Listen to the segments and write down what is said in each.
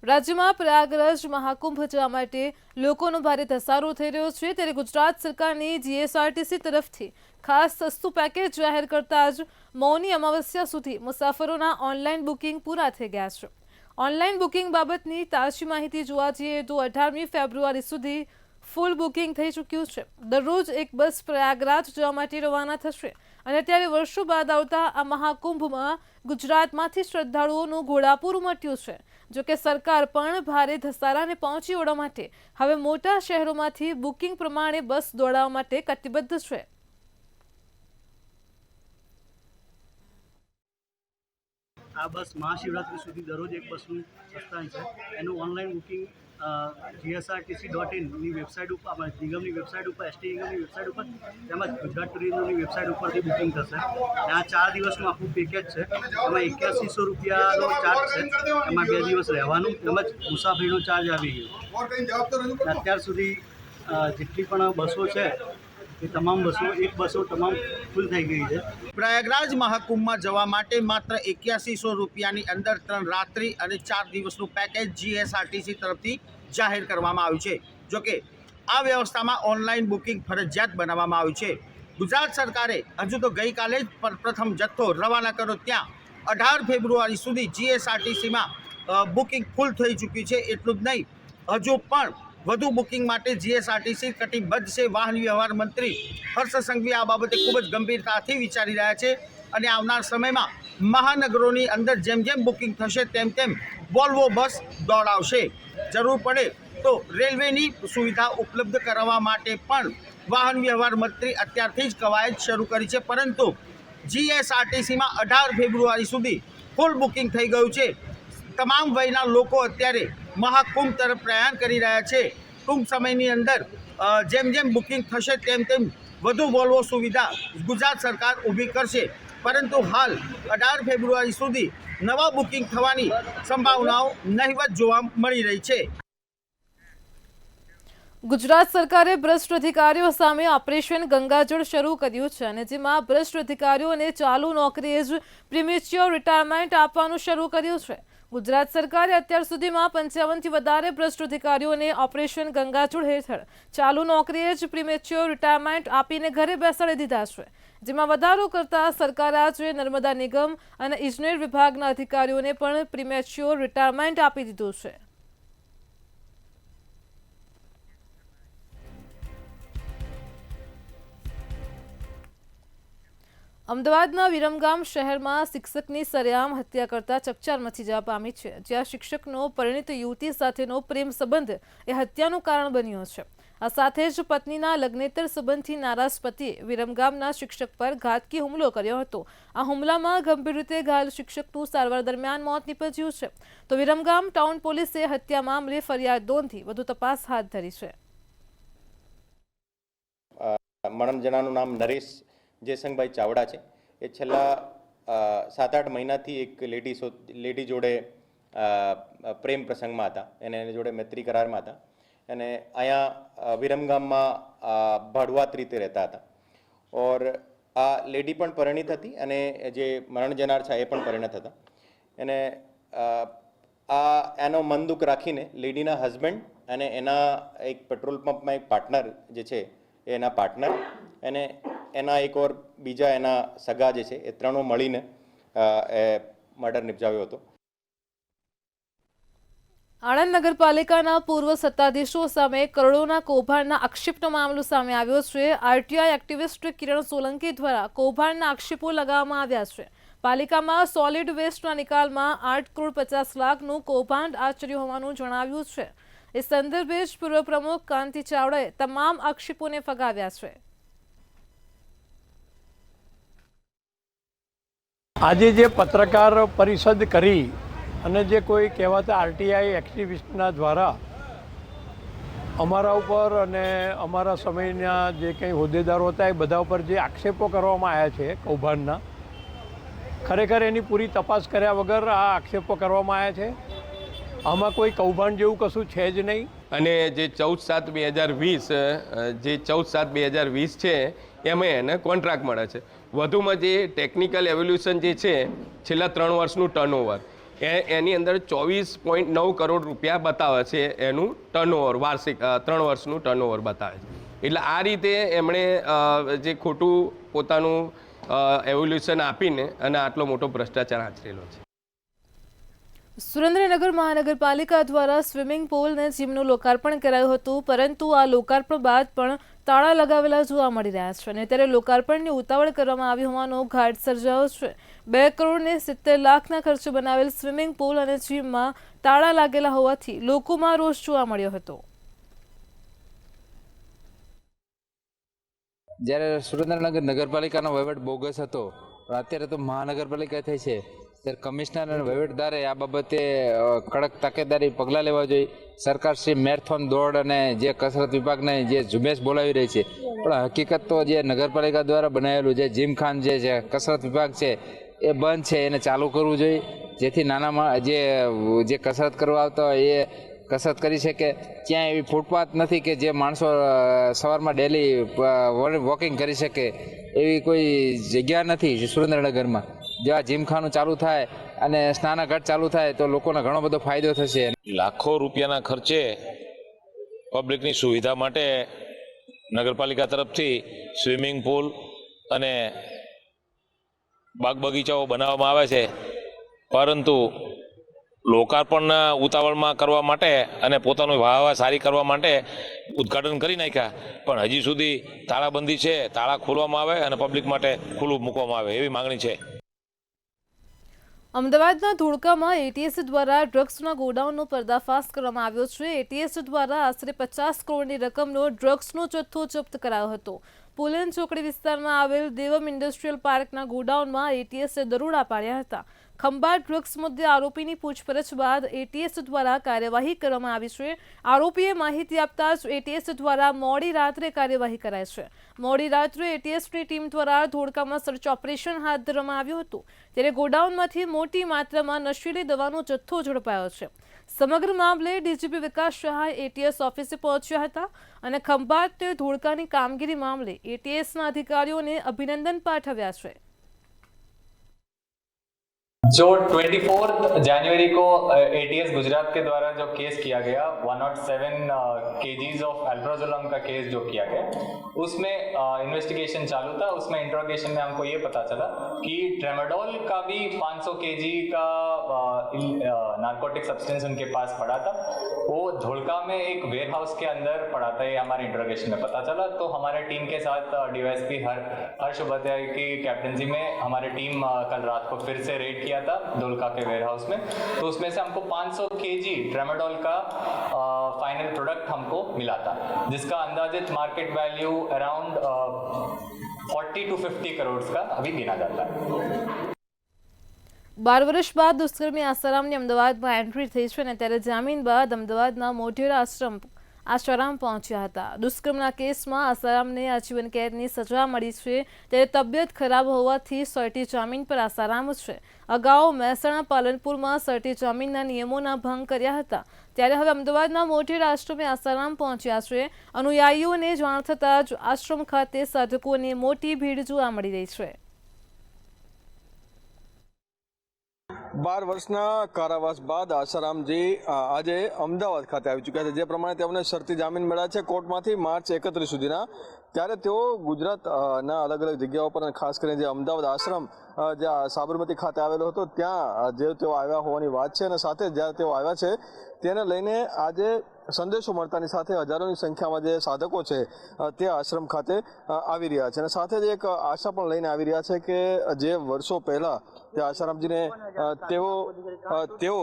રાજ્યમાં પ્રયાગરાજ મહાકુંભ જવા માટે લોકોનો ભારે ધસારો થઈ રહ્યો છે, ત્યારે ગુજરાત સરકારની જીએસઆરટીસી તરફથી ખાસ સસ્તું પેકેજ જાહેર કરતા જ મૌની અમાવસ્યા સુધી મુસાફરોના ઓનલાઈન બુકિંગ પૂરા થઈ ગયા છે। ઓનલાઈન બુકિંગ બાબતની તાજી માહિતી જોવા જઈએ તો 18મી ફેબ્રુઆરી સુધી ફૂલ બુકિંગ થઈ ચૂક્યું છે। દરરોજ એક બસ પ્રયાગરાજ જવા માટે રવાના થશે અને ત્યારે વર્ષો બાદ આવતા આ મહાકુંભમાં ગુજરાતમાંથી શ્રદ્ધાળુઓનું ઘોડાપૂર ઉમટ્યું છે। જોકે સરકાર પણ ભારે ધસારાને પહોંચી વળવા માટે હવે મોટા શહેરોમાંથી બુકિંગ પ્રમાણે બસ દોડાવવા માટે કટિબદ્ધ છે। આ બસ મહાશિવરાત્રી સુધી દરરોજ એક બસનું પ્રસ્થાન છે। એનું ઓનલાઈન બુકિંગ GSRTC.in ની વેબસાઇટ ઉપર, નિગમની વેબસાઇટ ઉપર, એસટી નિગમની વેબસાઇટ ઉપર તેમજ ગુજરાત ટુરિઝમની વેબસાઇટ ઉપરથી બુકિંગ થશે। ત્યાં 4 દિવસનું આખું પેકેજ છે। એમાં 8100 રૂપિયાનો ચાર્જ છે। એમાં 2 દિવસ રહેવાનું તેમજ મુસાફરીનો ચાર્જ આવી ગયો। અત્યાર સુધી જેટલી પણ બસો છે એ તમામ બસો તમામ ફૂલ થઈ ગઈ છે। પ્રયાગરાજ મહાકુંભમાં જવા માટે માત્ર 8100 રૂપિયાની અંદર 3 રાત્રિ અને 4 દિવસનું પેકેજ જીએસઆરટીસી તરફથી જાહેર કરવામાં આવ્યું છે। જોકે આ વ્યવસ્થામાં ઓનલાઈન બુકિંગ ફરજિયાત બનાવવામાં આવ્યું છે। ગુજરાત સરકારે હજુ તો ગઈકાલે જ પ્રથમ જથ્થો રવાના કર્યો, ત્યાં 18 ફેબ્રુઆરી સુધી જીએસઆરટીસીમાં બુકિંગ ફૂલ થઈ ચૂક્યું છે। એટલું જ નહીં, હજુ પણ વધુ બુકિંગ માટે જીએસઆરટીસી કટિબદ્ધ છે। વાહન વ્યવહાર મંત્રી હર્ષ સંઘવી આ બાબતે ખૂબ જ ગંભીરતાથી વિચારી રહ્યા છે અને આવનાર સમયમાં મહાનગરોની અંદર જેમ જેમ બુકિંગ થશે તેમ તેમ વોલ્વો બસ દોડાવશે। જરૂર પડે તો રેલવેની સુવિધા ઉપલબ્ધ કરાવવા માટે પણ વાહન વ્યવહાર મંત્રી અત્યારથી જ કવાયત શરૂ કરી છે, પરંતુ જીએસઆરટીસીમાં 18 ફેબ્રુઆરી સુધી ફૂલ બુકિંગ થઈ ગયું છે। તમામ વયના લોકો અત્યારે મહાકુંભ તરફ પ્રયાણ કરી રહ્યા છે। ટૂંક સમયની અંદર જેમ જેમ બુકિંગ થશે તેમ તેમ વધુ વોલ્વો સુવિધા ગુજરાત સરકાર ઊભી કરશે, પરંતુ હાલ 18 ફેબ્રુઆરી સુધી નવા બુકિંગ થવાની સંભાવનાઓ નહિવત જોવા મળી રહી છે। ગુજરાત સરકારે ભ્રષ્ટ અધિકારીઓ સામે ઓપરેશન ગંગાજળ શરૂ કર્યું છે અને જેમાં ભ્રષ્ટ અધિકારીઓને ચાલુ નોકરીએ જ પ્રીમેચ્યોર રિટાયરમેન્ટ આપવાનું શરૂ કર્યું છે। ગુજરાત સરકારે અત્યાર સુધીમાં 55થી વધારે ભ્રષ્ટ અધિકારીઓને ઓપરેશન ગંગાજળ હેઠળ ચાલુ નોકરીએ જ પ્રીમેચ્યોર રિટાયરમેન્ટ આપીને ઘરે બેસાડી દીધા છે, જેમાં વધારો કરતા સરકાર આજે નર્મદા નિગમ અને ઇજનેર વિભાગના અધિકારીઓને પણ પ્રીમેચ્યોર રિટાયરમેન્ટ આપી દીધું છે। અમદાવાદના વિરમગામ શહેરમાં શિક્ષકની સરેઆમ હત્યા કરતા ચકચાર મચી જવા પામી છે, જ્યાં શિક્ષકનો પરિણીત યુવતી સાથેનો પ્રેમ સંબંધ એ હત્યાનું કારણ બન્યો છે। આ સાથે જ પત્નીના લગ્નેતર સંબંધથી નારાજ પતિએ વિરમગામના શિક્ષક પર ઘાતકી હુમલો કર્યો હતો। આ હુમલામાં ગંભીર રીતે ઘાયલ શિક્ષકનું સારવાર દરમિયાન મોત નીપજ્યું છે, તો વિરમગામ ટાઉન પોલીસે હત્યા મામલે ફરિયાદ નોંધી વધુ તપાસ હાથ ધરી છે। મરણ જણાનું નામ નરેશ જયસંગભાઈ ચાવડા છે। એ છેલ્લા 7-8 મહિનાથી એક લેડી જોડે પ્રેમ પ્રસંગમાં હતા, એની જોડે મૈત્રી કરારમાં હતા અને અહીંયા વિરમગામમાં ભાડુઆત રીતે રહેતા હતા। ઓર આ લેડી પણ પરિણીત હતી અને જે મરણ જનાર છે એ પણ પરિણીત હતા અને એનો મન દુઃખ રાખીને લેડીના હસબન્ડ અને એના એક પેટ્રોલ પંપમાં એક પાર્ટનર જે છે એના પાર્ટનર અને એના એક ઓર બીજા એના સગા જે છે એ ત્રણો મળીને મર્ડર નિપજાવ્યો હતો। આણંદ નગરપાલિકાના પૂર્વ સત્તાધીશો સામે કરોડોના કૌભાંડના આક્ષેપનો મામલો સામે આવ્યો છે। આરટીઆઈ એક્ટિવિસ્ટ કિરણ સોલંકી દ્વારા કૌભાંડના આક્ષેપો લગાવવામાં આવ્યા છે। પાલિકામાં સોલિડ વેસ્ટના નિકાલમાં 8 કરોડ 50 લાખનું કૌભાંડ આચર્યું હોવાનું જણાવ્યું છે। એ સંદર્ભે જ પૂર્વ પ્રમુખ કાંતિ ચાવડાએ તમામ આક્ષેપોને ફગાવ્યા છે। આજે જે પત્રકાર પરિષદ કરી અને જે કોઈ કહેવાતા આરટીઆઈ એક્ટિવિસ્ટના દ્વારા અમારા ઉપર અને અમારા સમયના જે કંઈ હોદ્દેદારો હતા એ બધા ઉપર જે આક્ષેપો કરવામાં આવ્યા છે કૌભાંડના, ખરેખર એની પૂરી તપાસ કર્યા વગર આ આક્ષેપો કરવામાં આવ્યા છે। આમાં કોઈ કૌભાંડ જેવું કશું છે જ નહીં અને જે 14/7/2020 છે એમાં એને કોન્ટ્રાક્ટ મળે છે। વધુમાં જે ટેકનિકલ એવોલ્યુશન જે છે છેલ્લા 3 વર્ષનું ટર્નઓવર એની અંદર 24.9 કરોડ રૂપિયા બતાવે છે એનું ટર્નઓવર, વાર્ષિક 3 વર્ષનું ટર્નઓવર બતાવે છે. એટલે આ રીતે એમણે જે ખોટું પોતાનું એવોલ્યુશન આપીને અને આટલો મોટો ભ્રષ્ટાચાર આચરેલો છે. સુરેન્દ્રનગર મહાનગરપાલિકા દ્વારા સ્વિમિંગ પુલ અને જીમનું લોકાર્પણ કરાયું હતું, પરંતુ આ લોકાર્પણ બાદ પણ તાળા લગાવેલા જોવા મળી રહ્યા છે અને ત્યારે લોકાર્પણની ઉતાવળ કરવામાં આવી હોવાનો ઘાટ સર્જાયો છે. 2 કરોડ ને 70 લાખના ખર્ચે બનાવેલ સ્વિમિંગ પુલ અને જીમમાં તાળા લાગેલા હોવાથી લોકોમાં રોષ જોવા મળ્યો હતો. જ્યારે સુરેન્દ્રનગર નગરપાલિકાનો વહીવટ બોગસ હતો, અત્યારે તો મહાનગરપાલિકા થઈ છે, ત્યારે કમિશનર અને વહીવટદારે આ બાબતે કડક તકેદારી પગલાં લેવા જોઈએ. સરકાર શ્રી મેરેથોન દોડ અને જે કસરત વિભાગને જે ઝુંબેશ બોલાવી રહી છે, પણ હકીકત તો જે નગરપાલિકા દ્વારા બનાવેલું જે જીમખાન જે છે, કસરત વિભાગ છે, એ બંધ છે. એને ચાલુ કરવું જોઈએ, જેથી નાના જે કસરત કરવા આવતા હોય એ કસરત કરી શકે. ત્યાં એવી ફૂટપાથ નથી કે જે માણસો સવારમાં ડેલી વોકિંગ કરી શકે, એવી કોઈ જગ્યા નથી સુરેન્દ્રનગરમાં. જેવા જીમખાનું ચાલુ થાય અને સ્નાનાઘાટ ચાલુ થાય તો લોકોને ઘણો બધો ફાયદો થશે. લાખો રૂપિયાના ખર્ચે પબ્લિકની સુવિધા માટે નગરપાલિકા તરફથી સ્વિમિંગ પુલ અને બાગ બગીચાઓ બનાવવામાં આવે છે, પરંતુ લોકાર્પણના ઉતાવળમાં કરવા માટે અને પોતાનું વાહવા સારી કરવા માટે ઉદ્ઘાટન કરી નાખ્યા, પણ હજી સુધી તાળાબંધી છે. તાળા ખોલવામાં આવે અને પબ્લિક માટે ખુલ્લું મૂકવામાં આવે એવી માંગણી છે. અમદાવાદના ધોળકામાં એટીએસ દ્વારા ડ્રગ્સના ગોડાઉનનો પર્દાફાશ કરવામાં આવ્યો છે. એટીએસ દ્વારા આશરે 50 કરોડની રકમનો ડ્રગ્સનો જથ્થો જપ્ત કરાયો હતો. પુલન ચોકડી વિસ્તારમાં આવેલ દેવમ ઇન્ડસ્ટ્રીયલ પાર્કના ગોડાઉનમાં એટીએસે દરોડા પાડ્યા હતા. ખંભાત ડ્રગ્સ મુદ્દે આરોપીની પૂછપરછ બાદ એટીએસ દ્વારા કાર્યવાહી કરવામાં આવી છે. આરોપીએ માહિતી આપતા જ એટીએસ દ્વારા મોડી રાત્રે કાર્યવાહી કરાઈ છે. મોડી રાત્રે એટીએસની ટીમ દ્વારા ધોળકામાં સર્ચ ઓપરેશન હાથ ધરવામાં આવ્યું હતું. ત્યારે ગોડાઉનમાંથી મોટી માત્રામાં નશીલી દવાનો જથ્થો ઝડપાયો છે. સમગ્ર મામલે ડીજીપી વિકાસ શાહ એટીએસ ઓફિસે પહોંચ્યા હતા અને ખંભાત ધોળકાની કામગીરી મામલે एटीएस अधिकारियों ने अभिनंदन पाठव्या है. जो 24 जनवरी को एटीएस गुजरात के द्वारा जो केस किया गया 107 केजीज ऑफ अल्प्राजोलम का केस जो किया गया, उसमें इन्वेस्टिगेशन चालू था. उसमें इंट्रोगेशन में हमको ये पता चला कि ट्रेमाडोल का भी 500 केजी का नार्कोटिक सब्सटेंस उनके पास पड़ा था. वो धोलका में एक वेयर हाउस के अंदर पड़ा था, ये हमारे इंट्रोगेशन में पता चला. तो हमारे टीम के साथ डीवाईएसपी हर्ष उपाध्याय की कैप्टनसी में हमारी टीम कल रात को फिर से रेड किया था धोलका के वेयर हाउस में. तो उसमें से हमको 500 केजी ट्रेमाडोल का फाइनल प्रोडक्ट हमको मिला था, जिसका अंदाजित market value around 40 to 50 crore का अभी गिना जाता है. 12 વર્ષ બાદ દુષ્કર્મી આસારામની અમદાવાદમાં એન્ટ્રી થઈ છે અને ત્યારે જામીન બાદ અમદાવાદના મોઢેરા આસારામ પહોંચ્યા હતા. દુષ્કર્મના કેસમાં આસારામને આજીવન કેદની સજા મળી છે. ત્યારે તબિયત ખરાબ હોવાથી સર્ટી જામીન પર આસારામ છે. અગાઉ મહેસાણા પાલનપુરમાં સર્ટી જામીનના નિયમોના ભંગ કર્યા હતા. ત્યારે હવે અમદાવાદના મોઢેરા આશ્રમે આસારામ પહોંચ્યા છે. અનુયાયીઓને જાણ થતાં જ આશ્રમ ખાતે સાધકોની મોટી ભીડ જોવા મળી રહી છે. 12 વર્ષના કારાવાસ બાદ આસારામજી આજે અમદાવાદ ખાતે આવી ચૂક્યા છે. જે પ્રમાણે તેમને શરતી જામીન મળ્યા છે કોર્ટમાંથી માર્ચ 31 સુધીના. ત્યારે તેઓ ગુજરાતના અલગ અલગ જગ્યાઓ પર ખાસ કરીને જે અમદાવાદ આશ્રમ જ્યાં સાબરમતી ખાતે આવેલો હતો ત્યાં જે તેઓ આવ્યા હોવાની વાત છે અને સાથે જ્યારે તેઓ આવ્યા છે તેને લઈને આજે સંદેશો મળતાની સાથે હજારોની સંખ્યામાં જે સાધકો છે તે આશ્રમ ખાતે આવી રહ્યા છે અને સાથે જ એક આશા પણ લઈને આવી રહ્યા છે કે જે વર્ષો પહેલાં જે આસારામજીને તેઓ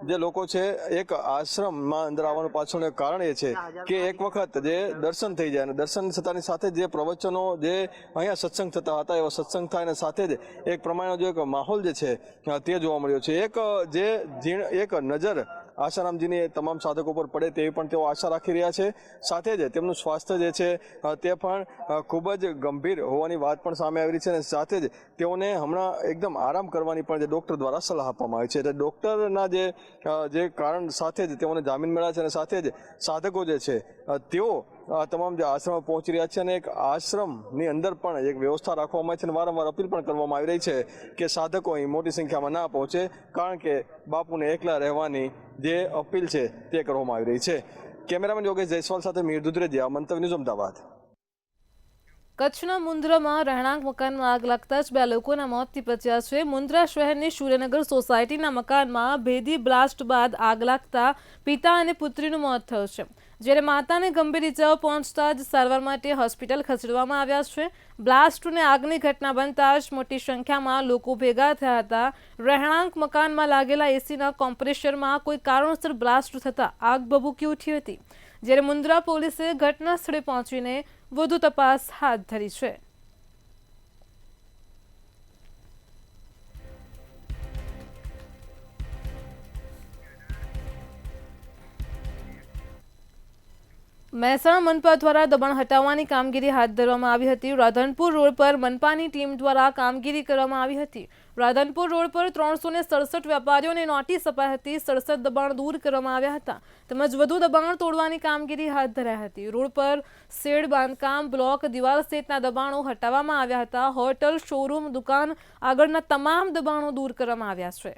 જે લોકો છે એક આશ્રમમાં અંદર આવવાનું પાછળનું એક કારણ એ છે કે એક વખત જે દર્શન થઈ જાય અને દર્શન થતાની સાથે જે પ્રવચનો જે અહીંયા સત્સંગ થતા હતા એવા સત્સંગ થાય અને સાથે જ એક પ્રમાણેનો જે એક માહોલ જે છે તે જોવા મળ્યો છે. એક નજર આસારામજીની તમામ સાધકો પર પડે તેવી પણ તેઓ આશા રાખી રહ્યા છે. સાથે જ તેમનું સ્વાસ્થ્ય જે છે તે પણ ખૂબ જ ગંભીર હોવાની વાત પણ સામે આવી રહી છે અને સાથે જ તેઓને હમણાં એકદમ આરામ કરવાની પણ જે ડૉક્ટર દ્વારા સલાહ આપવામાં આવી છે. એટલે ડૉક્ટરના જે કારણ સાથે જ તેઓને જામીન મળ્યા છે અને સાથે જ સાધકો જે છે તેઓ તમામ જે આશ્રમો પહોંચી રહ્યા છે અને એક આશ્રમની અંદર પણ એક વ્યવસ્થા રાખવામાં આવી છે અને વારંવાર અપીલ પણ કરવામાં આવી રહી છે કે સાધકો અહીં મોટી સંખ્યામાં ના પહોંચે, કારણ કે બાપુને એકલા રહેવાની જે અપીલ છે તે કરવામાં આવી રહી છે. કેમેરામેન યોગેશ જયસ્વાલ સાથે મીર દુધરેજિયા, મંતવ્ય ન્યૂઝ, અમદાવાદ. કચ્છના મુન્દ્રામાં રહેણાંક મકાનમાં આગ લાગતા જ 2 લોકોના મોત નીપજ્યા છે. મુન્દ્રા શહેરની સૂર્યનગર સોસાયટીના મકાનમાં ભેદી બ્લાસ્ટ બાદ આગ લાગતા પિતા અને પુત્રીનું મોત થયું છે, જ્યારે માતાને ગંભીર ઇજાઓ પહોંચતા જ સારવાર માટે હોસ્પિટલ ખસેડવામાં આવ્યા છે. બ્લાસ્ટ અને આગની ઘટના બનતા જ મોટી સંખ્યામાં લોકો ભેગા થયા હતા. રહેણાંક મકાનમાં લાગેલા એસીના કોમ્પ્રેસરમાં કોઈ કારણોસર બ્લાસ્ટ થતાં આગ ભભૂકી ઉઠી હતી, જ્યારે મુન્દ્રા પોલીસે ઘટના સ્થળે પહોંચીને વધુ તપાસ હાથ ધરી છે. મહેસાણા મનપા દ્વારા દબાણ હટાવવાની કામગીરી હાથ ધરવામાં આવી હતી. રાધનપુર રોડ પર મનપાની ટીમ દ્વારા કામગીરી કરવામાં આવી હતી. રાધનપુર રોડ પર 367 વેપારીઓને નોટિસ અપાઈ હતી. 67 દબાણ દૂર કરવામાં આવ્યા હતા તેમજ વધુ દબાણ તોડવાની કામગીરી હાથ ધરાઈ હતી. રોડ પર શેડ, બાંધકામ, બ્લોક, દિવાલ સહિતના દબાણો હટાવવામાં આવ્યા હતા. હોટલ, શોરૂમ, દુકાન આગળના તમામ દબાણો દૂર કરવામાં આવ્યા છે.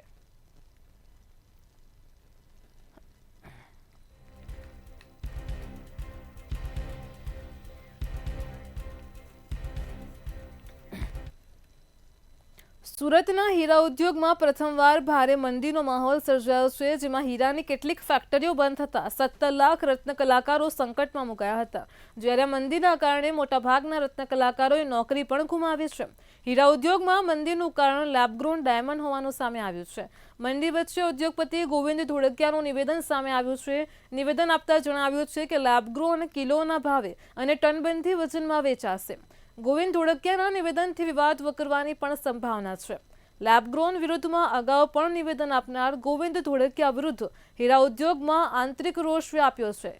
સુરતના હીરા ઉદ્યોગમાં પ્રથમવાર ભારે મંદીનો માહોલ સર્જાયો છે, જેમાં હીરાની કેટલીક ફેક્ટરીઓ બંધ થતાં 17 લાખ રત્ન કલાકારો સંકટમાં મુકાયા હતા, જ્યારે મંદીના કારણે મોટાભાગના રત્ન કલાકારોએ નોકરી પણ ગુમાવી છે. હીરા ઉદ્યોગમાં મંદીનું કારણ લેબગ્રોન ડાયમંડ હોવાનું સામે આવ્યું છે. મંદી વચ્ચે ઉદ્યોગપતિ ગોવિંદ ધોળકિયાનું નિવેદન સામે આવ્યું છે. નિવેદન આપતા જણાવ્યું છે કે લેબગ્રોન કિલોના ભાવે અને ટનબંધી વજનમાં વેચાશે. ગોવિંદ ધોળકિયાના નિવેદનથી વિવાદ વકરવાની પણ સંભાવના છે. લેબગ્રોન વિરુદ્ધમાં અગાઉ પણ નિવેદન આપનાર ગોવિંદ ધોળકિયા વિરુદ્ધ હીરા ઉદ્યોગમાં આંતરિક રોષ વ્યાપ્યો છે.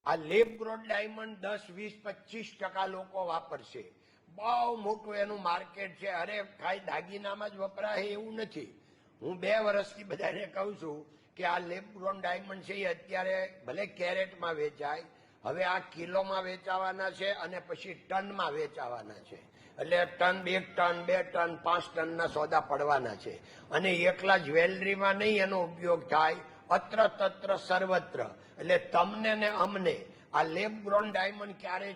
આ લેબગ્રોન ડાયમંડ 10-20-25% લોકો વાપરશે. બહુ મોટું એનું માર્કેટ છે. અરે ખાલી દાગીનામાં જ વપરાય એવું નથી. હું 2 વર્ષથી બધાને કહું છું કે આ લેબગ્રોન ડાયમંડ છે એ અત્યારે ભલે કેરેટમાં વેચાય, હવે આ કિલોમાં વેચાવાના છે અને પછી ટનમાં વેચાવાના છે. એટલે ટન, 1 ટન, 2 ટન, 5 ટનના સોદા પડવાના છે. અને એકલા જ્વેલરીમાં નહીં એનો ઉપયોગ થાય, અત્ર તત્ર સર્વત્ર. એટલે તમને ને અમને આ લેબગ્રોન ડાયમંડ ક્યારે.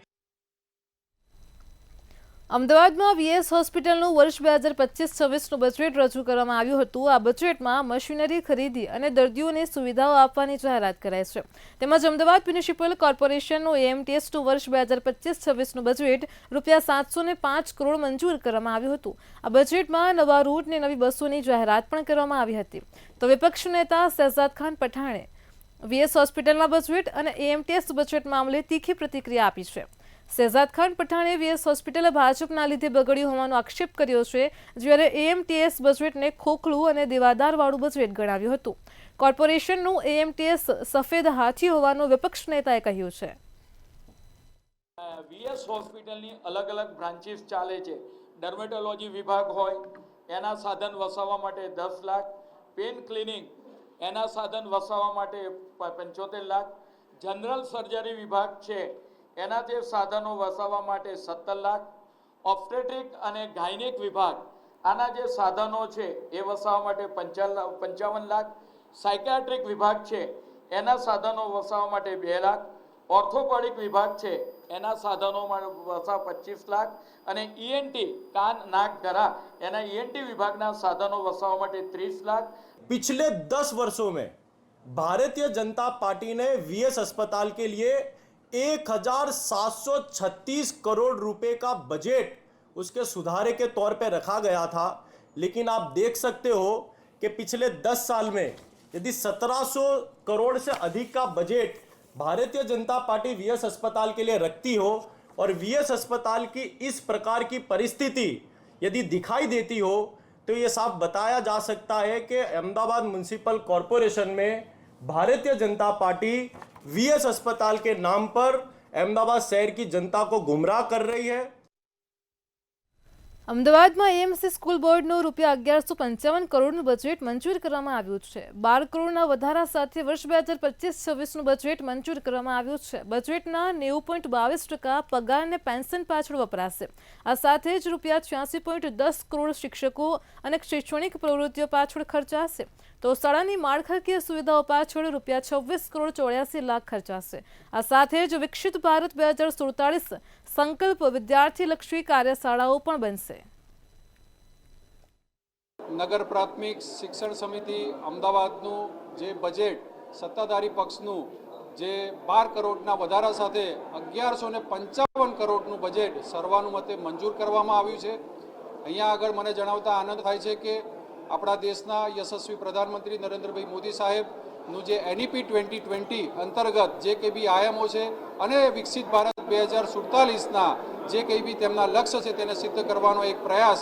અમદાવાદમાં વીએસ હોસ્પિટલનું વર્ષ 2025-26નું બજેટ રજૂ કરવામાં આવ્યું હતું. આ બજેટમાં મશીનરી ખરીદી અને દર્દીઓને સુવિધાઓ આપવાની જાહેરાત કરાઈ છે. તેમજ અમદાવાદ મ્યુનિસિપલ કોર્પોરેશનનું એએમટીએસનું વર્ષ 2025-26નું બજેટ ₹705 કરોડ મંજૂર કરવામાં આવ્યું હતું. આ બજેટમાં નવા રૂટ અને નવી બસોની જાહેરાત પણ કરવામાં આવી હતી. તો વિપક્ષ નેતા શહેજાદ ખાન પઠાણે વીએસ હોસ્પિટલના બજેટ અને એએમટીએસ બજેટ મામલે તીખી પ્રતિક્રિયા આપી છે. શહેજાદ ખાન પઠાણે વીએસ હોસ્પિટલ ભાજપના લીધે બગડ્યું હોવાનો આક્ષેપ કર્યો છે, જ્યારે એએમટીએસ બજેટને ખોખલું અને દેવાદારવાળું બજેટ ગણાવ્યું હતું. કોર્પોરેશનનું એએમટીએસ સફેદ હાથી હોવાનું વિપક્ષ નેતાએ કહ્યું છે. વીએસ હોસ્પિટલની અલગ અલગ બ્રાન્ચીસ ચાલે છે. ડર્મેટોલોજી વિભાગ હોય એના સાધન વસાવવા માટે 10 લાખ, પેન ક્લિનિક એના સાધન વસાવવા માટે 75 લાખ, જનરલ સર્જરી વિભાગ છે એના જે સાધનો વસાવવા માટે 17 લાખ, ઓબ્સ્ટેટ્રિક અને ગાયનેક વિભાગ આના જે સાધનો છે એ વસાવવા માટે 55 લાખ, સાયકિયાટ્રિક વિભાગ છે એના સાધનો વસાવવા માટે 2 લાખ, ઓર્થોપેડિક વિભાગ છે એના સાધનો વસાવવા 25 લાખ અને ઈએનટી કાન નાક ગળા એના ઈએનટી વિભાગના સાધનો વસાવવા માટે 30 લાખ. पिछले 10 वर्षों में भारतीय जनता पार्टी ने वीएस अस्पताल के लिए 1736 करोड़ रुपए का बजट उसके सुधारे के तौर पे रखा गया था. लेकिन आप देख सकते हो कि पिछले 10 साल में यदि 1700 करोड़ से अधिक का budget Bharatiya Janata party VS अस्पताल के लिए रखती हो और वीएस अस्पताल की इस प्रकार की परिस्थिति यदि दिखाई देती हो तो ये साफ बताया जा सकता है कि अहमदाबाद म्युनिसिपल कॉरपोरेशन में भारतीय जनता पार्टी वीएस अस्पताल के नाम पर अहमदाबाद शहर की जनता को गुमराह कर रही है. અમદાવાદમાં એએમસી સ્કૂલ બોર્ડનું ₹1155 કરોડનું બજેટ મંજૂર કરવામાં આવ્યું છે. 12 કરોડના વધારા સાથે વર્ષ 2025-26નું બજેટ મંજૂર કરવામાં આવ્યું છે. બજેટના 90.22% પગાર અને પેન્શન પાછળ વપરાશે. આ સાથે જ ₹86.10 કરોડ શિક્ષકો અને શૈક્ષણિક પ્રવૃત્તિઓ પાછળ ખર્ચાશે. તો શાળાની માળખાકીય સુવિધાઓ પાછળ ₹26 કરોડ 84 લાખ ખર્ચાશે. આ સાથે જ વિકસિત ભારત 2047 સંકલ્પ વિદ્યાર્થીલક્ષી કાર્યશાળાઓ પણ બનશે. નગર પ્રાથમિક શિક્ષણ સમિતિ અમદાવાદનું જે બજેટ સત્તાધારી પક્ષનું જે 12 કરોડના વધારા સાથે 1155 કરોડનું બજેટ સર્વાનુમતે મંજૂર કરવામાં આવ્યું છે. અહીંયા આગળ મને જણાવતા આનંદ થાય છે કે આપણા દેશના યશસ્વી પ્રધાનમંત્રી નરેન્દ્રભાઈ મોદી સાહેબનું જે NEP 2020 અંતર્ગત જે કંઈ બી આયામો છે અને વિકસિત ભારત 2047ના જે કંઈ બી તેમના લક્ષ્ય છે તેને સિદ્ધ કરવાનો એક પ્રયાસ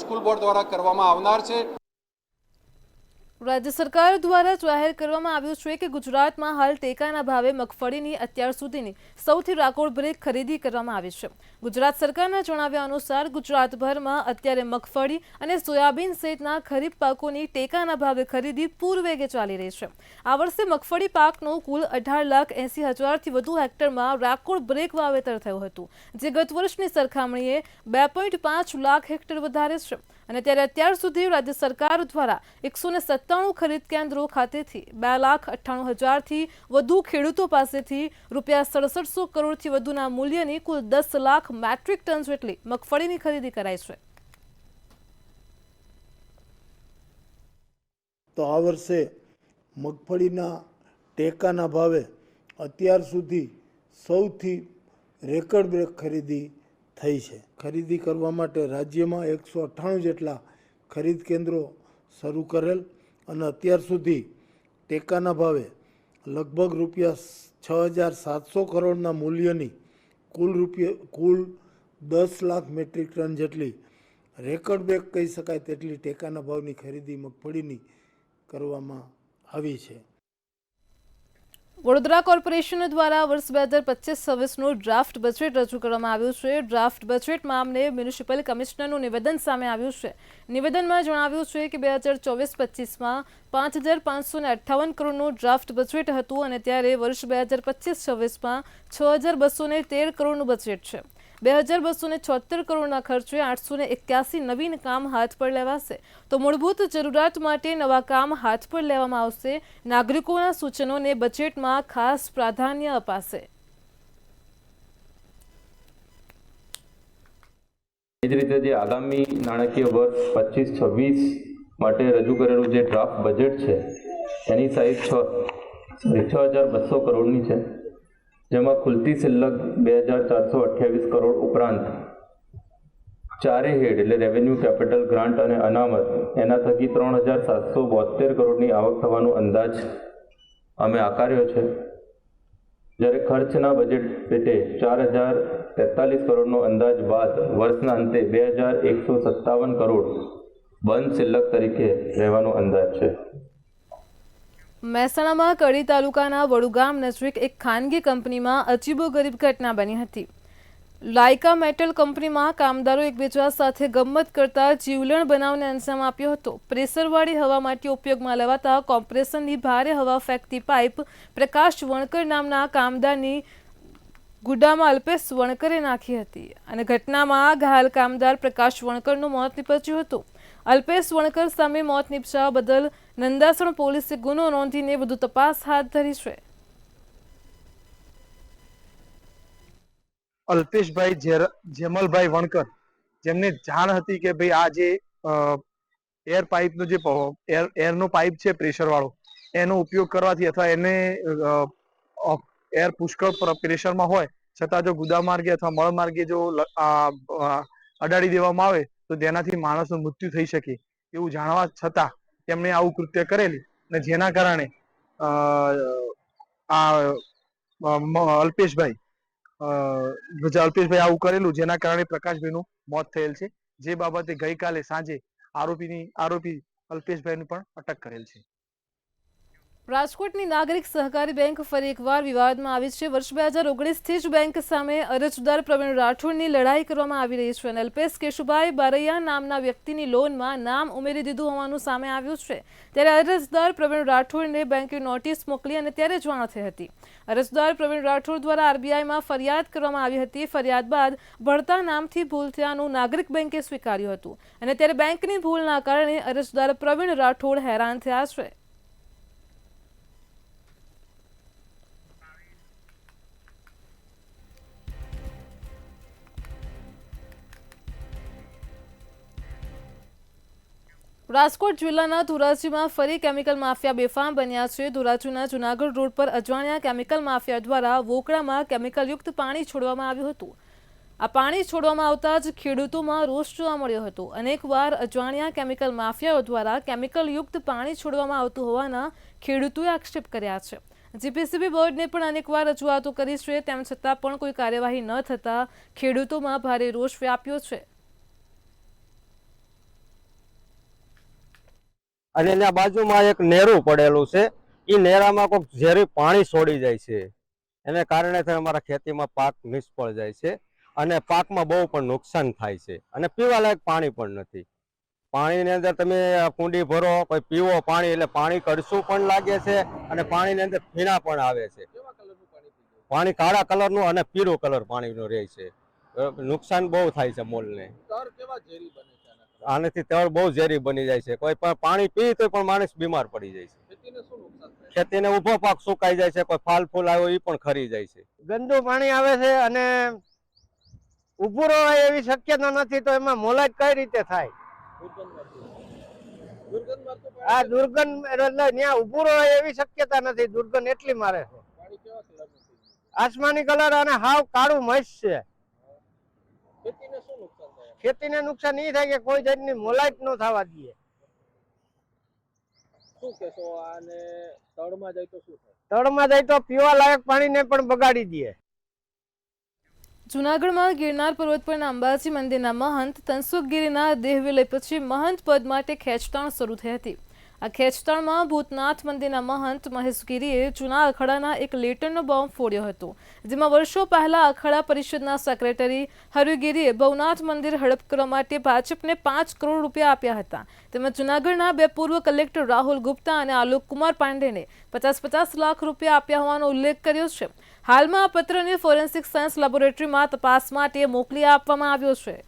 સ્કૂલ બોર્ડ દ્વારા કરવામાં આવનાર છે. રાજ્ય સરકાર દ્વારા જાહેર કરવામાં આવ્યું છે કે ગુજરાતમાં હાલ ટેકાના ભાવે મગફળીની અત્યાર સુધીની સૌથી રેકોર્ડ ખરીદી કરવામાં આવી છે. ગુજરાત સરકારના જણાવ્યા અનુસાર ગુજરાતભરમાં અત્યારે મગફળી અને સોયાબીન સહિતના ખરીફ પાકોની ટેકાના ભાવે ખરીદી પૂરવેગે ચાલી રહી છે. આ વર્ષે મગફળી પાકનું કુલ 18,80,000થી વધુ હેક્ટરમાં રેકોર્ડ બ્રેક વાવેતર થયું હતું, જે ગત વર્ષની સરખામણીએ 2.5 લાખ હેક્ટર વધારે છે. અને ત્યારે અત્યાર સુધી રાજ્ય સરકાર દ્વારા 197 ખરીદ કેન્દ્રો ખાતેથી 2,98,000થી વધુ ખેડૂતો પાસેથી ₹6700 કરોડથી વધુના મૂલ્યની કુલ 10 લાખ મેટ્રિક ટન જેટલી મગફળીની ખરીદી કરાઈ છે. તો આ વર્ષે મગફળીના ટેકાના ભાવે અત્યાર સુધી સૌથી રેકોર્ડ બ્રેક ખરીદી થઈ છે. ખરીદી કરવા માટે રાજ્યમાં 198 જેટલા ખરીદ કેન્દ્રો શરૂ કરેલ અને અત્યાર સુધી ટેકાના ભાવે લગભગ ₹6,700 કરોડના મૂલ્યની કુલ 10 લાખ મેટ્રિક ટન જેટલી રેકોર્ડ બ્રેક કહી શકાય તેટલી ટેકાના ભાવની ખરીદી મગફળીની કરવામાં આવી છે. વડોદરા કોર્પોરેશન દ્વારા વર્ષ 2025-26નું ડ્રાફ્ટ બજેટ રજૂ કરવામાં આવ્યું છે. ડ્રાફ્ટ બજેટ મામલે મ્યુનિસિપલ કમિશનરનું નિવેદન સામે આવ્યું છે. નિવેદનમાં જણાવ્યું છે કે 2024-25માં 5,558 કરોડનું ડ્રાફ્ટ બજેટ હતું અને ત્યારે વર્ષ 2025-26માં 6,213 કરોડનું બજેટ છે. 2,276 કરોડના ખર્ચે 881 નવીન કામ હાથ પર લેવાશે. તો મૂળભૂત જરૂરિયાત માટે નવા કામ હાથ પર લેવામાં આવશે. નાગરિકોના સૂચનોને બજેટમાં ખાસ પ્રાધાન્ય અપાશે. એ જ રીતે જે આગામી નાણાકીય વર્ષ 25-26 માટે રજૂ કરેલું જે ડ્રાફ્ટ બજેટ છે એની સાઇઝ 6,200 કરોડની છે, જેમાં ખુલતી શિલ્લક 2,428 કરોડ ઉપરાંત ચારે હેડ એટલે રેવન્યુ, કેપિટલ, ગ્રાન્ટ અને અનામત એના થકી 3,772 કરોડની આવક થવાનો અંદાજ અમે આકાર્યો છે. જ્યારે ખર્ચના બજેટ પેટે 4,043 કરોડનો અંદાજ બાદ વર્ષના અંતે 2,157 કરોડ બંધ શિલ્લક તરીકે રહેવાનો અંદાજ છે. મહેસાણામાં કડી તાલુકાના વડુગામ નજીક એક ખાનગી કંપનીમાં અજીબોગરીબ ઘટના બની હતી. લાયકા મેટલ કંપનીમાં કામદારો એકબીજા સાથે ગમ્મત કરતા જીવલેણ બનાવને અંજામ આપ્યો હતો. પ્રેશરવાળી હવા માટે ઉપયોગમાં લેવાતા કોમ્પ્રેસરની ભારે હવા ફેંકતી પાઇપ પ્રકાશ વણકર નામના કામદારની ગુડામાં અલ્પેશ વણકરે નાખી હતી અને ઘટનામાં ઘાયલ કામદાર પ્રકાશ વણકરનું મોત નીપજ્યું હતું. અલ્પેશ વણકર સામે મોત નિપજાવા બદલ નંદાસણ પોલીસે ગુનો નોંધીને વધુ તપાસ હાથ ધરી છે. અલ્પેશભાઈ જેમલભાઈ વણકર, જેમને જાણ હતી કે ભાઈ આ જે એર પાઇપનો જે એરનો પાઇપ છે પ્રેશર વાળો, એનો ઉપયોગ કરવાથી અથવા એને એર પુષ્કળ પ્રેશરમાં હોય છતાં જો ગુદા માર્ગે અથવા મળ માર્ગે જો અડાડી દેવામાં આવે તો તેનાથી માણસનું મૃત્યુ થઈ શકે એવું જાણવા છતાં તેમણે આવું કૃત્ય કરેલી અને જેના કારણે અલ્પેશભાઈ આવું કરેલું, જેના કારણે પ્રકાશભાઈનું મોત થયેલ છે. જે બાબતે ગઈકાલે સાંજે આરોપી અલ્પેશભાઈની પણ અટક કરેલ છે. રાજકોટની નાગરિક સહકારી બેંક ફરી એકવાર વિવાદમાં આવી છે. વર્ષ 2019થી જ બેંક સામે અરજદાર પ્રવીણ રાઠોડની લડાઈ કરવામાં આવી રહી છે અને અલ્પેશ કેશુભાઈ બારૈયા નામના વ્યક્તિની લોનમાં નામ ઉમેરી દીધું હોવાનું સામે આવ્યું છે. ત્યારે અરજદાર પ્રવીણ રાઠોડને બેંકે નોટિસ મોકલી અને ત્યારે જાણ થઈ હતી. અરજદાર પ્રવીણ રાઠોડ દ્વારા આરબીઆઈમાં ફરિયાદ કરવામાં આવી હતી. ફરિયાદ બાદ ભળતા નામથી ભૂલ થયાનું નાગરિક બેંકે સ્વીકાર્યું હતું અને ત્યારે બેંકની ભૂલના કારણે અરજદાર પ્રવીણ રાઠોડ હેરાન થયા છે. રાજકોટ જિલ્લાના ધોરાજીમાં ફરી કેમિકલ માફિયા બેફામ બન્યા છે. ધોરાજીના જૂનાગઢ રોડ પર અજાણ્યા કેમિકલ માફિયા દ્વારા વોકળામાં કેમિકલયુક્ત પાણી છોડવામાં આવ્યું હતું. આ પાણી છોડવામાં આવતા જ ખેડૂતોમાં રોષ જોવા મળ્યો હતો. અનેકવાર અજાણ્યા કેમિકલ માફિયાઓ દ્વારા કેમિકલયુક્ત પાણી છોડવામાં આવતું હોવાના ખેડૂતોએ આક્ષેપ કર્યા છે. જીપીસીબી બોર્ડને પણ અનેકવાર રજૂઆતો કરી છે, તેમ છતાં પણ કોઈ કાર્યવાહી ન થતાં ખેડૂતોમાં ભારે રોષ વ્યાપ્યો છે. અને એના બાજુમાં એક નેરું પડેલું છે. એ નેરામાં કોઈક ઝેરી પાણી છોડી જાય છે. એને કારણે અમારા ખેતીમાં પાક નિષ્ફળ જાય છે અને પાકમાં બહુ પણ નુકસાન થાય છે અને પીવાલાયક પાણી પણ નથી. પાણીની અંદર તમે કુંડી ભરો, કોઈ પીવો પાણી એટલે પાણી કડશું પણ લાગે છે અને પાણીની અંદર ફીણા પણ આવે છે. પાણી કાળા કલરનું અને પીળો કલર પાણીનો રહે છે. નુકસાન બહુ થાય છે મોલને. આનાથી તળ બહુ ઝેરી બની જાય છે. કોઈ પણ પાણી પી તો પણ માણસ બીમાર પડી જાય છે. ખેતીને ઊભો પાક સુકાઈ જાય છે. કોઈ ફાલ ફૂલ આવ્યો એ પણ ખરી જાય છે. ગંદુ પાણી આવે છે અને ઉભું રહે એવી શક્યતા નથી, તો એમાં મોલાટ કઈ રીતે થાય? આ દુર્ગંધ એટલે ત્યાં ઉભું રહે એવી શક્યતા નથી. દુર્ગંધ એટલી મારે છે. આસમાની કલર અને હાવ કાળું મસ્ત છે. ખેતીને નુકસાન એ થાય કે કોઈ જાતની મોલાટ ન થવા દે. શું કહેશો આને? તળમાં જાય તો શું થાય? તળમાં જાય તો પીવા લાયક પાણીને પણ બગાડી દે. જૂનાગઢમાં ગિરનાર પર્વત પરના અંબાજી મંદિરના મહંત તનસુખગીરીના દેહ વિલય પછી મહંત પદ માટે ખેંચતાણ શરૂ થઈ હતી. આ ખેંચતાણમાં ભૂતનાથ મંદિરના મહંત મહેશગીરીએ જૂના અખાડાના એક લેટરનો બોમ્બ ફોડ્યો હતો, જેમાં વર્ષો પહેલા અખાડા પરિષદના સેક્રેટરી હરિગીરીએ ભવનાથ મંદિર હડપ કરવા માટે ભાજપને 5 કરોડ રૂપિયા આપ્યા હતા. તેમજ જૂનાગઢના 2 પૂર્વ કલેક્ટર રાહુલ ગુપ્તા અને આલોક કુમાર પાંડેને 50-50 લાખ રૂપિયા આપ્યા હોવાનો ઉલ્લેખ કર્યો છે. હાલમાં આ પત્રને ફોરેન્સિક સાયન્સ લેબોરેટરીમાં તપાસ માટે મોકલી આપવામાં આવ્યો છે.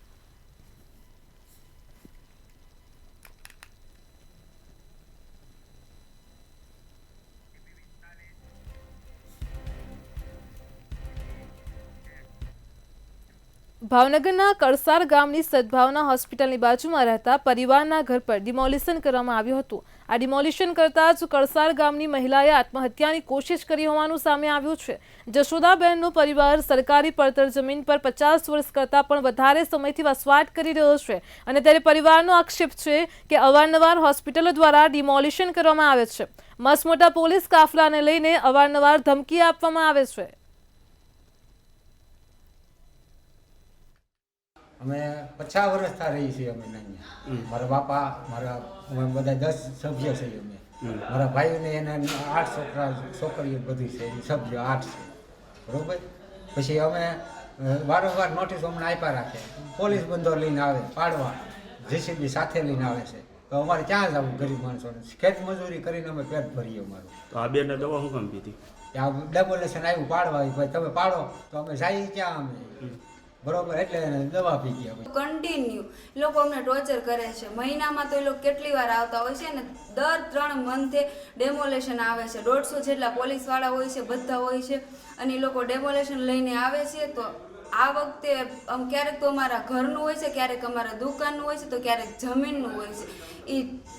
ભાવનગરના કળસાર ગામની સદભાવના હોસ્પિટલની બાજુમાં રહેતા પરિવારના ઘર પર ડિમોલિશન કરવામાં આવ્યું હતું. આ ડિમોલિશન કરતા જ કળસાર ગામની મહિલાએ આત્મહત્યાની કોશિશ કરી હોવાનું સામે આવ્યું છે. જશોદાબેનનો પરિવાર સરકારી પડતર જમીન પર 50 વર્ષ કરતાં પણ વધારે સમયથી વસવાટ કરી રહ્યો છે અને ત્યારે પરિવારનો આક્ષેપ છે કે અવારનવાર હોસ્પિટલો દ્વારા ડિમોલિશન કરવામાં આવે છે. મસમોટા પોલીસ કાફલાને લઈને અવારનવાર ધમકી આપવામાં આવે છે. અમે 50 વર્ષથી રહી છીએ. અમે નાની મારા બાપા મારા અમે બધા 10 સભ્ય છીએ. અમે મારા ભાઈઓને એને 8 છોકરીઓ બધી છે, સભ્યો 8 છે. બરોબર. પછી અમે વારંવાર નોટિસ અમને આપ્યા રાખે. પોલીસ બંધો લઈને આવે પાડવા, જેસીબી સાથે લઈને આવે છે. તો અમારે ક્યાં જવું ગરીબ માણસોને? ખેત મજૂરી કરીને અમે પેટ ભરીએ અમારું. તો આ બેને દવા શું કામ પીધી? ત્યાં ડેમોલેશન આવ્યું પાડવા, ભાઈ તમે પાડો તો અમે જઈએ ક્યાં? અમે બરોબર એટલે દવા પી ગયા. કન્ટિન્યુ લોકો અમને ટોર્ચર કરે છે. મહિનામાં તો એ લોકો કેટલી વાર આવતા હોય છે ને દર 3 મંથે ડેમોલેશન આવે છે. 150 જેટલા પોલીસવાળા હોય છે, બધા હોય છે અને એ લોકો ડેમોલેશન લઈને આવે છે. તો આ વખતે ક્યારેક તો અમારા ઘરનું હોય છે, ક્યારેક અમારા દુકાનનું હોય છે, તો ક્યારેક જમીનનું હોય છે. એ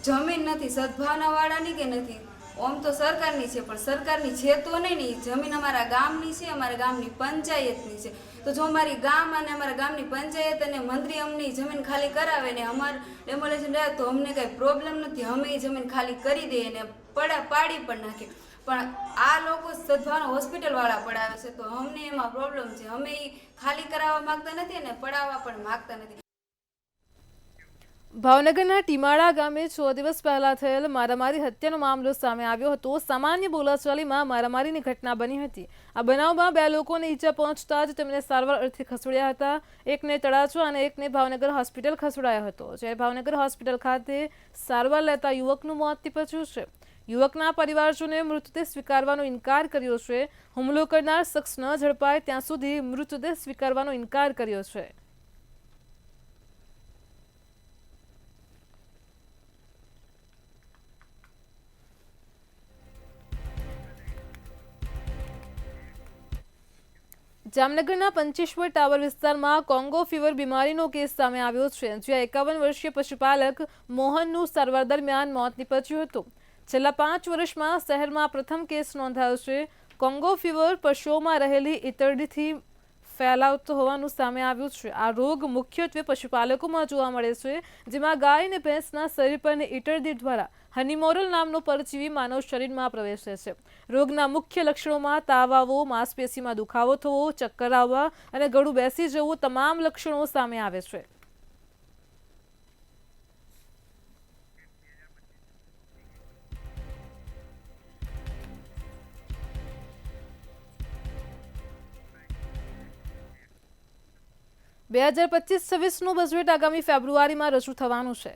જમીન નથી સદભાવનાવાળાની કે નથી, આમ તો સરકારની છે, પણ સરકારની છે તો નહીં ને. જમીન અમારા ગામની છે, અમારા ગામની પંચાયતની છે. તો જો અમારી ગામ અને અમારા ગામની પંચાયત અને મંત્રી અમને જમીન ખાલી કરાવે ને અમારે ડેમોલેશન રહે તો અમને કંઈ પ્રોબ્લેમ નથી. અમે એ જમીન ખાલી કરી દઈએ ને પાડી પણ નાખીએ. પણ આ લોકો સદભાવના હોસ્પિટલવાળા પડાવે છે તો અમને એમાં પ્રોબ્લેમ છે. અમે એ ખાલી કરાવવા માગતા નથી અને પડાવવા પણ માગતા નથી. ભાવનગરના ટીમાળા ગામે 6 દિવસ પહેલા થયેલ મારામારી હત્યાનો મામલો સામે આવ્યો હતો। સામાન્ય બોલાચાલીમાં મારામારીની ઘટના બની હતી। આ બનાવમાં 2 લોકોને ઈજા પહોંચતા જ તેમને સારવાર અર્થે ખસેડ્યા હતા। એકને તળાજા અને એકને ભાવનગર હોસ્પિટલ ખસેડાયો હતો, જ્યારે ભાવનગર હોસ્પિટલ ખાતે સારવાર લેતા યુવકનું મોત નીપજ્યું છે। યુવકના પરિવારજોએ મૃતદેહ સ્વીકારવાનો ઇનકાર કર્યો છે। હુમલો કરનાર શખ્સ ન ઝડપાય ત્યાં સુધી મૃતદેહ સ્વીકારવાનો ઇનકાર કર્યો છે। જામનગરના પંચેશ્વર ટાવર વિસ્તારમાં કોંગો ફીવર બીમારીનો કેસ સામે આવ્યો છે, જ્યાં 51 વર્ષીય પશુપાલક મોહનનું સારવાર દરમિયાન મોત નીપજ્યું હતું। છેલ્લા 5 વર્ષમાં શહેરમાં પ્રથમ કેસ નોંધાયો છે। કોંગો ફીવર પશુઓમાં રહેલી ઈતરડીથી ફેલાવતો હોવાનું સામે આવ્યું છે। આ રોગ મુખ્યત્વે પશુપાલકોમાં જોવા મળે છે, જેમાં ગાય અને ભેંસના શરીર પરની ઈતરડી દ્વારા હનીમોરલ નામનો પરજીવી માનવ શરીરમાં પ્રવેશે છે। રોગના મુખ્ય લક્ષણોમાં તાવ આવવો, માંસપેશીમાં દુખાવો થવો, ચક્કર આવવા અને ગળું બેસી જવું તમામ લક્ષણો સામે આવે છે। બે 2025-26નું બજેટ આગામી ફેબ્રુઆરીમાં રજૂ થવાનું છે।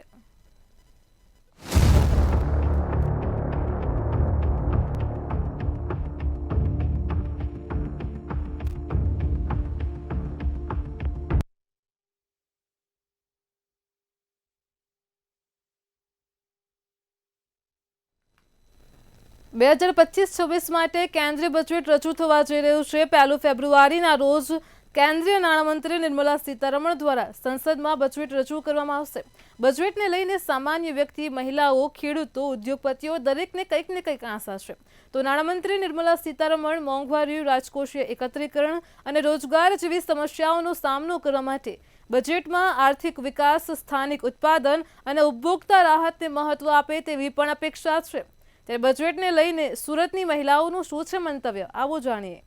બે 2025-26 માટે કેન્દ્રીય બજેટ રજૂ થવા જઈ રહ્યું છે। 1 ફેબ્રુઆરીના રોજ કેન્દ્રીય નાણામંત્રી નિર્મલા સીતારમણ દ્વારા સંસદમાં બજેટ રજૂ કરવામાં આવશે। બજેટને લઈને સામાન્ય વ્યક્તિ, મહિલાઓ, ખેડૂતો, ઉદ્યોગપતિઓ દરેકને કંઈક ને કંઈક આશા છે। તો નાણામંત્રી નિર્મલા સીતારમણ મોંઘવારી, રાજકોષીય એકત્રીકરણ અને રોજગાર જેવી સમસ્યાઓનો સામનો કરવા માટે બજેટમાં આર્થિક વિકાસ, સ્થાનિક ઉત્પાદન અને ઉપભોક્તા રાહતને મહત્વ આપે તેવી પણ અપેક્ષા છે। ત્યારે બજેટને લઈને સુરતની મહિલાઓનું શું છે મંતવ્ય, આવો જાણીએ।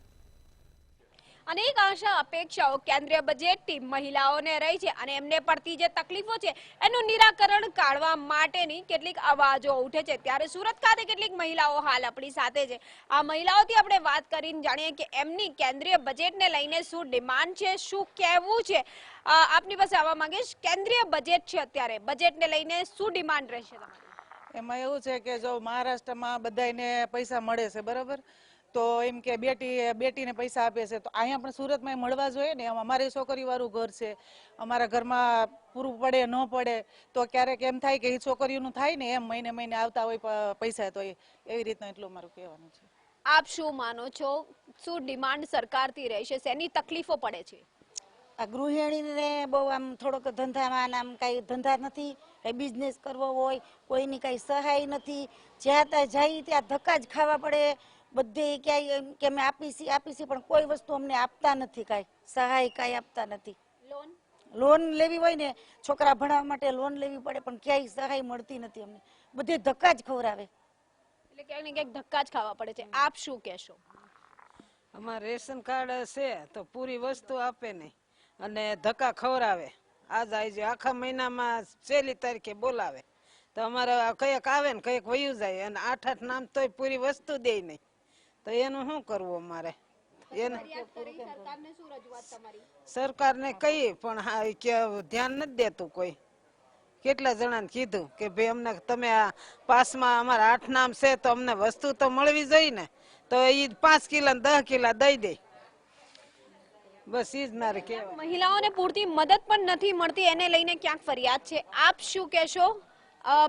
અનેક આશા અપેક્ષાઓ કેન્દ્રીય બજેટથી મહિલાઓને રહી છે અને એમને પડતી જે તકલીફો છે એનું નિરાકરણ કાઢવા માટેની કેટલીક અવાજો ઉઠે છે। ત્યારે સુરત ખાતે કેટલીક મહિલાઓ હાલ આપણી સાથે છે। આ મહિલાઓથી આપણે વાત કરીને જાણીએ કે એમની કેન્દ્રીય બજેટને લઈને શું ડિમાન્ડ છે, શું કહેવું છે। આપની પાસે આવવા માંગીશ, કેન્દ્રીય બજેટ છે, અત્યારે બજેટને લઈને શું ડિમાન્ડ રહેશે તમારી? એમાં એવું છે કે જો મહારાષ્ટ્રમાં બધાને પૈસા મળે છે, બરાબર, તો એમ કે બેટીને પૈસા આપે છે, તો અહીંયા પણ સુરતમાં મળવા જોઈએ ને। અમારી છોકરીવાળું ઘર છે, અમારા ઘરમાં પૂરું પડે ન પડે તો ક્યારેક એમ થાય કે એ છોકરીઓનું થાય ને, એમ મહિને મહિને આવતા હોય પૈસા, તો એવી રીતના એટલું મારું કહેવાનું છે। આપ શું માનો છો, શું ડિમાન્ડ સરકારથી રહેશે, શેની તકલીફો પડે છે? આ ગૃહિણીને બહુ આમ થોડોક ધંધામાં આમ કાંઈ ધંધા નથી, કાંઈ બિઝનેસ કરવો હોય, કોઈની કાંઈ સહાય નથી, જ્યાં ત્યાં જાય ત્યાં ધક્કા જ ખાવા પડે। બધે ક્યાંય કે અમે આપીશી પણ કોઈ વસ્તુ અમને આપતા નથી, કાંઈ સહાય કાંઈ આપતા નથી। લોન લેવી હોય ને, છોકરા ભણાવવા માટે લોન લેવી પડે પણ ક્યાંય સહાય મળતી નથી અમને, બધે ધક્કા જ ખવડાવે। એટલે ક્યાંક ને ક્યાંક ધક્કા જ ખાવા પડે છે। આપ શું કહેશો? અમારે રેશન કાર્ડ છે તો પૂરી વસ્તુ આપે નહીં અને ધક્કા ખવડાવે। આજ આવજો, આખા મહિનામાં 1 તારીખે બોલાવે તો અમારે કઈક આવે ને કઈક વયું જાય અને 8 નામ તોય પૂરી વસ્તુ દે નહીં, તો એનું શું કરવું અમારે? સરકારને કહીએ પણ કે ધ્યાન નથી દેતું કોઈ। કેટલા જણાને કીધું કે ભાઈ અમને તમે આ પાસમાં અમારા 8 નામ છે તો અમને વસ્તુ તો મળવી જોઈએ ને, તો એ 5 કિલો 10 કિલો દઈ દે। બસ ઈ જ મારે કહેવાય। મહિલાઓને પૂરતી મદદ પણ નથી મળતી, એને લઈને ક્યાંક ફરિયાદ છે। આપ શું કહેશો?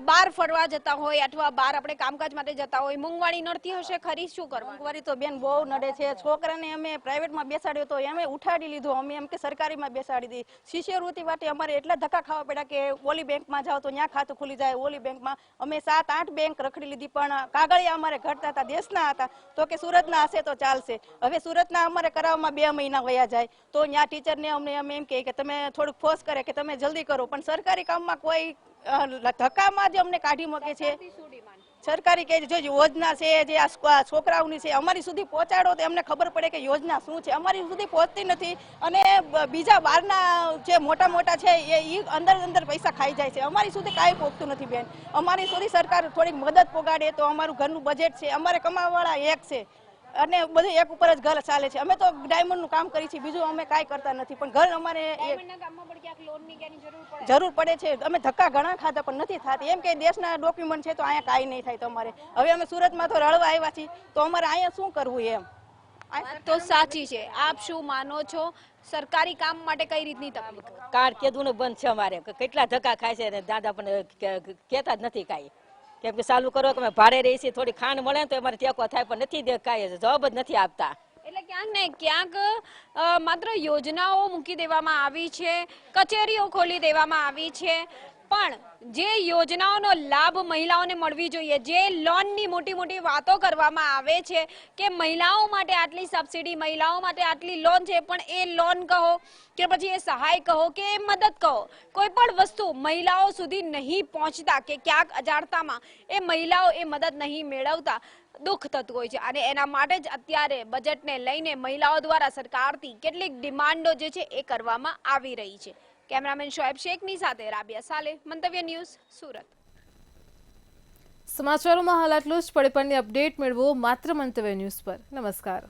બહાર ફરવા જતા હોય અથવા બહાર આપણે કામકાજ માટે જતા હોય, મોંઘવારી નડતી હશે ખરી, શું કરવા? મોંઘવારી તો બેન બહુ નડે છે। છોકરાને અમે પ્રાઇવેટમાં બેસાડ્યો તો અમે ઉઠાડી લીધો, અમે એમ કે સરકારીમાં બેસાડી દી। શિષ્યવૃત્તિ માટે અમારે એટલા ધક્કા ખાવા પડ્યા કે ઓલી બેંકમાં જાઓ તો ત્યાં ખાતું ખુલી જાય, ઓલી બેંકમાં અમે 7-8 બેંક રખડી લીધી પણ કાગળિયા અમારે ઘટતા હતા, દેશના હતા, તો કે સુરતના હશે તો ચાલશે। હવે સુરતના અમારે કરાવવામાં 2 મહિના વયા જાય તો ત્યાં ટીચરને અમને એમ કહે કે તમે થોડુંક ફોર્સ કરે કે તમે જલ્દી કરો, પણ સરકારી કામમાં કોઈ ધક્કામાં જ અમને કાઢી મૂકે છે। સરકારી કે જે યોજના છે જે આ છોકરાઓની છે અમારી સુધી પહોંચાડો તો એમને ખબર પડે કે યોજના શું છે. અમારી સુધી પહોંચતી નથી અને બીજા બહારના જે મોટા મોટા છે એ અંદર પૈસા ખાઈ જાય છે. અમારી સુધી કાંઈ પહોંચતું નથી બેન. અમારી સુધી સરકાર થોડીક મદદ પોગાડે તો અમારું ઘરનું બજેટ છે. અમારે કમાવાવાળા એક છે અને બધું એક ઉપર જ ઘર ચાલે છે. અમે તો ડાયમંડનું કામ કરીએ છીએ, બીજું અમે કાંઈ કરતા નથી. પણ ઘર અમારે જરૂર પડે છે. અમે ધક્કા ઘણા ખાધા પણ નથી થતી. એમ કે દેશના ડોક્યુમેન્ટ છે તો અહીંયા કાંઈ નહીં થાય તમારે. હવે અમે સુરતમાં તો રળવા આવ્યા છીએ તો અમારે અહીંયા શું કરવું એમ. તો સાચી છે. આપ શું માનો છો, સરકારી કામ માટે કઈ રીતની તકલીફ? કાર્ડ કેદું બંધ છે અમારે. કેટલા ધક્કા ખાય છે ને દાદા પણ કહેતા જ નથી કાંઈ. કેમ કે ચાલુ કરો કે અમે ભાડે રહી છીએ, થોડી ખાંડ મળે ને તો અમારે ટેકો થાય, પણ નથી દે કાંઈ જવાબ જ નથી આપતા. એટલે ક્યાંક ને ક્યાંક માત્ર યોજનાઓ મૂકી દેવામાં આવી છે, કચેરીઓ ખોલી દેવામાં આવી છે, પણ જે યોજનાઓનો લાભ મહિલાઓને મળવી જોઈએ, જે લોનની મોટી મોટી વાતો કરવામાં આવે છે કે મહિલાઓ માટે આટલી સબસિડી, મહિલાઓ માટે આટલી લોન છે, પણ એ લોન કહો કે પછી એ સહાય કહો કે એ મદદ કહો, કોઈ પણ વસ્તુ મહિલાઓ સુધી નહીં પહોંચતા કે ક્યાંક અજાણતામાં એ મહિલાઓ એ મદદ નહીં મેળવતા દુઃખ થતું હોય છે. અને એના માટે જ અત્યારે બજેટને લઈને મહિલાઓ દ્વારા સરકારથી કેટલીક ડિમાન્ડો જે છે એ કરવામાં આવી રહી છે. કેમેરામેન શોએબ શેખની સાથે રાબિયા સાલેહ, મંતવ્ય ન્યૂઝ, સુરત. સમાચારોમાં હાલ આટલું જ. પડે પડની અપડેટ મેળવો માત્ર મંતવ્ય ન્યૂઝ પર. નમસ્કાર.